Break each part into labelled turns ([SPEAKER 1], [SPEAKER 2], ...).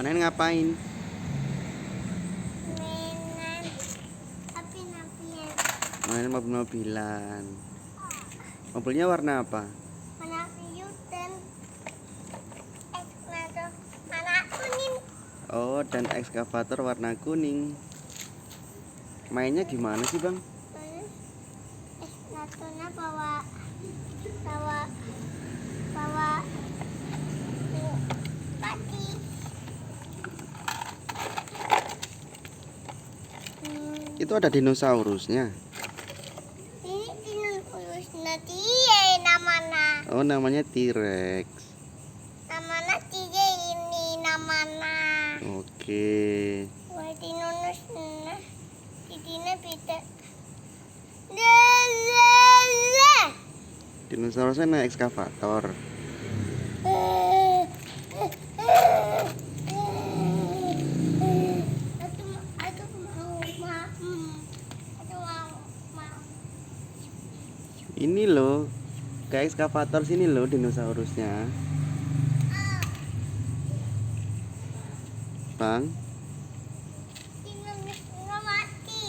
[SPEAKER 1] Panen ngapain?
[SPEAKER 2] Mainan api-apian.
[SPEAKER 1] Main mobil-mobilan. Mobilnya warna apa?
[SPEAKER 2] Warna biru dan ekskavator warna kuning.
[SPEAKER 1] Oh, dan ekskavator warna kuning. Mainnya gimana sih, Bang?
[SPEAKER 2] Ekskavatornya bawa padi.
[SPEAKER 1] Itu ada dinosaurusnya.
[SPEAKER 2] Ini dinosaurus nanti namanya.
[SPEAKER 1] Oh, namanya T-Rex.
[SPEAKER 2] Namanya tiga ini namanya.
[SPEAKER 1] Oke.
[SPEAKER 2] Wah dinosaurusnya, tidaknya beda.
[SPEAKER 1] Dinosaurusnya naik ekskavator. Ini loh, kayak ekskavator sini loh dinosaurusnya. Bang,
[SPEAKER 2] Dinosaurusnya mati.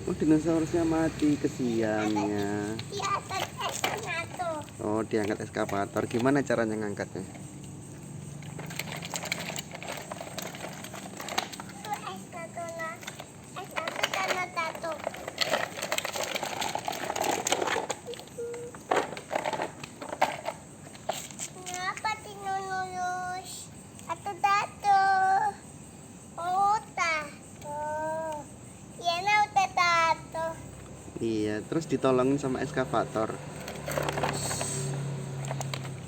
[SPEAKER 1] oh dinosaurusnya mati kesiannya.
[SPEAKER 2] Di atas ekskavator.
[SPEAKER 1] Oh, diangkat ekskavator. Gimana caranya ngangkatnya?
[SPEAKER 2] Itu ekskavator tanah tato. Kenapa dinosaurus atau tato? Oh, tato. Iya, udah tato.
[SPEAKER 1] Iya, terus ditolongin sama ekskavator.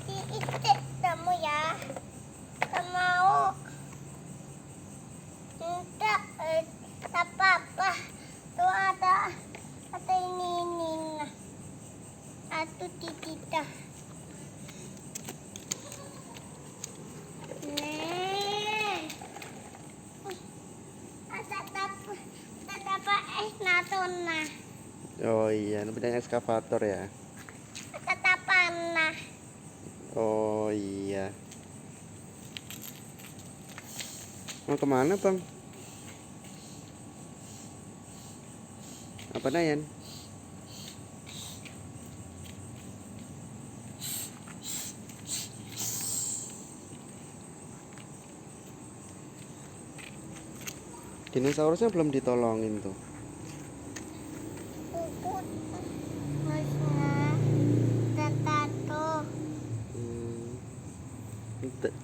[SPEAKER 2] Diitik kamu ya. Kamu mau? Enggak, tak apa-apa. Tuh ada ini. Nah. Atau titita. Ada apa natona.
[SPEAKER 1] Oh iya, namanya ekskavator ya.
[SPEAKER 2] Ada panah.
[SPEAKER 1] Oh iya. Mau kemana, Bang? Apa Nayan? Dinosaurusnya belum ditolongin tuh.
[SPEAKER 2] Puput. Masnya. Dan tato.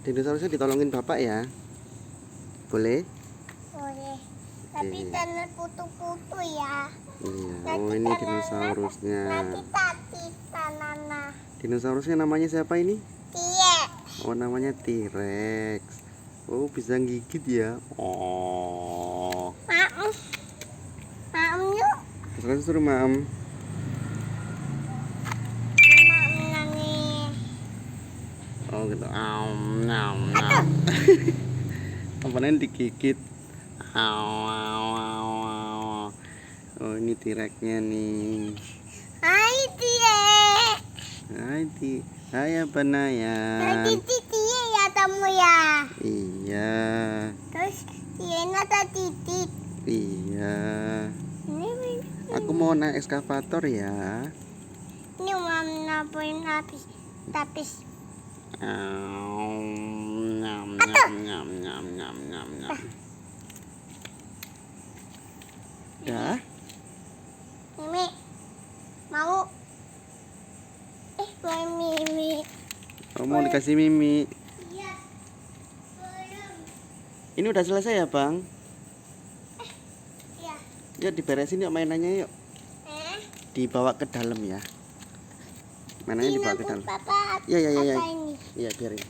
[SPEAKER 1] Dinosaurusnya ditolongin Bapak ya. Boleh?
[SPEAKER 2] Boleh. Tapi
[SPEAKER 1] Oke.
[SPEAKER 2] tanah putu-putu ya.
[SPEAKER 1] Iya. Oh, ini dinosaurusnya.
[SPEAKER 2] Nanti tati tanana.
[SPEAKER 1] Dinosaurusnya namanya siapa ini?
[SPEAKER 2] Iya.
[SPEAKER 1] Oh, namanya T-Rex. Oh, bisa gigit ya. Oh.
[SPEAKER 2] Maem yuk.
[SPEAKER 1] Terus suruh Mam.
[SPEAKER 2] Maem nangis.
[SPEAKER 1] Oh gitu. Nam. Apaan digigit? Au. Oh, ini T-Rex-nya nih.
[SPEAKER 2] Hai dia.
[SPEAKER 1] Hai apa Nayan?
[SPEAKER 2] Titik ya kamu ya.
[SPEAKER 1] Iya.
[SPEAKER 2] Terus dia ada titik.
[SPEAKER 1] Iya.
[SPEAKER 2] Ini
[SPEAKER 1] Aku mau naik ekskavator ya.
[SPEAKER 2] mam napoin habis.
[SPEAKER 1] Nyam. Dah.
[SPEAKER 2] Mimi mau. Mimi.
[SPEAKER 1] Oh, mau dikasih Mimi.
[SPEAKER 2] Iya. Belum.
[SPEAKER 1] Ini udah selesai ya, Bang?
[SPEAKER 2] Iya.
[SPEAKER 1] Ya diberesin yuk mainannya yuk. Dibawa ke dalam ya. Mainannya dibawa ke dalam.
[SPEAKER 2] Papa.
[SPEAKER 1] Iya.
[SPEAKER 2] Apa ini?
[SPEAKER 1] Iya, biarin.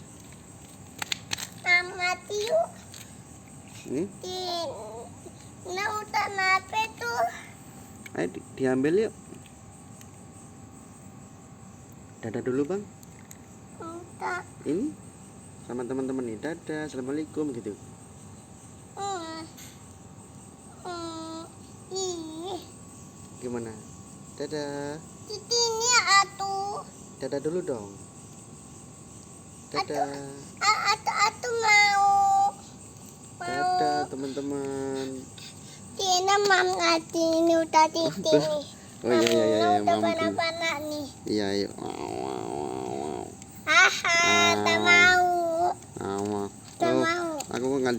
[SPEAKER 2] Mati yuk.
[SPEAKER 1] Ini,
[SPEAKER 2] Udah apa tuh?
[SPEAKER 1] ayo diambil yuk. Dadah dulu, Bang.
[SPEAKER 2] Enggak.
[SPEAKER 1] Ini sama teman-teman nih. Dadah, assalamualaikum gitu.
[SPEAKER 2] Ih,
[SPEAKER 1] Gimana? Dadah.
[SPEAKER 2] titiknya atuh.
[SPEAKER 1] Dadah dulu dong. Dadah.
[SPEAKER 2] Atuh mau.
[SPEAKER 1] teman-teman.
[SPEAKER 2] Tina mama ini udah titik nih.
[SPEAKER 1] Oh iya,
[SPEAKER 2] Udah
[SPEAKER 1] Mama.
[SPEAKER 2] panas-panas nih.
[SPEAKER 1] Iya, ayo. Wow.
[SPEAKER 2] Haha, tak mau.
[SPEAKER 1] Mama.
[SPEAKER 2] Tak
[SPEAKER 1] Oh,
[SPEAKER 2] mau.
[SPEAKER 1] aku nggak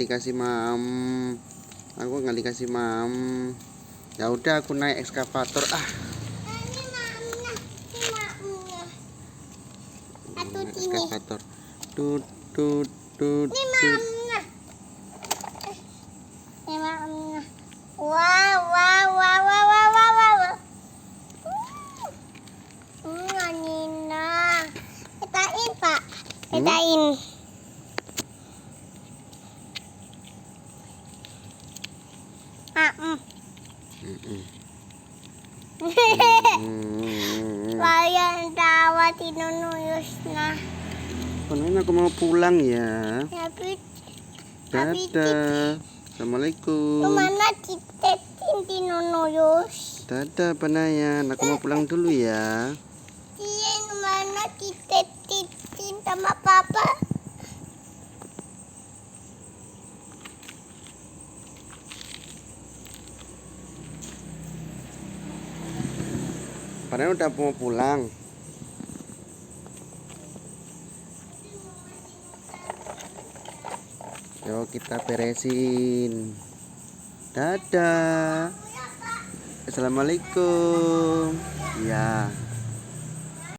[SPEAKER 1] dikasih mam. Ya udah, aku naik ekskavator.
[SPEAKER 2] Ini mamnya. Ini mamnya. Atau
[SPEAKER 1] Naik
[SPEAKER 2] sini.
[SPEAKER 1] ekskavator. Tut tut tut.
[SPEAKER 2] Ini
[SPEAKER 1] Tut.
[SPEAKER 2] mamnya. Ini mamnya. Wow, wow, wow, wow, wow, wow, wow. Nina. Petain, Pak. Petain. Layan tawa tinunuyusna.
[SPEAKER 1] Konon aku mau pulang ya.
[SPEAKER 2] Tapi
[SPEAKER 1] Dadah. Assalamualaikum.
[SPEAKER 2] mana citetin tinunuyus?
[SPEAKER 1] Dadah, Panayan. Aku mau pulang dulu ya.
[SPEAKER 2] Iya, mana citetin sama papa?
[SPEAKER 1] Panayan udah mau pulang. Yuk kita beresin. Dadah. Assalamualaikum. Ya.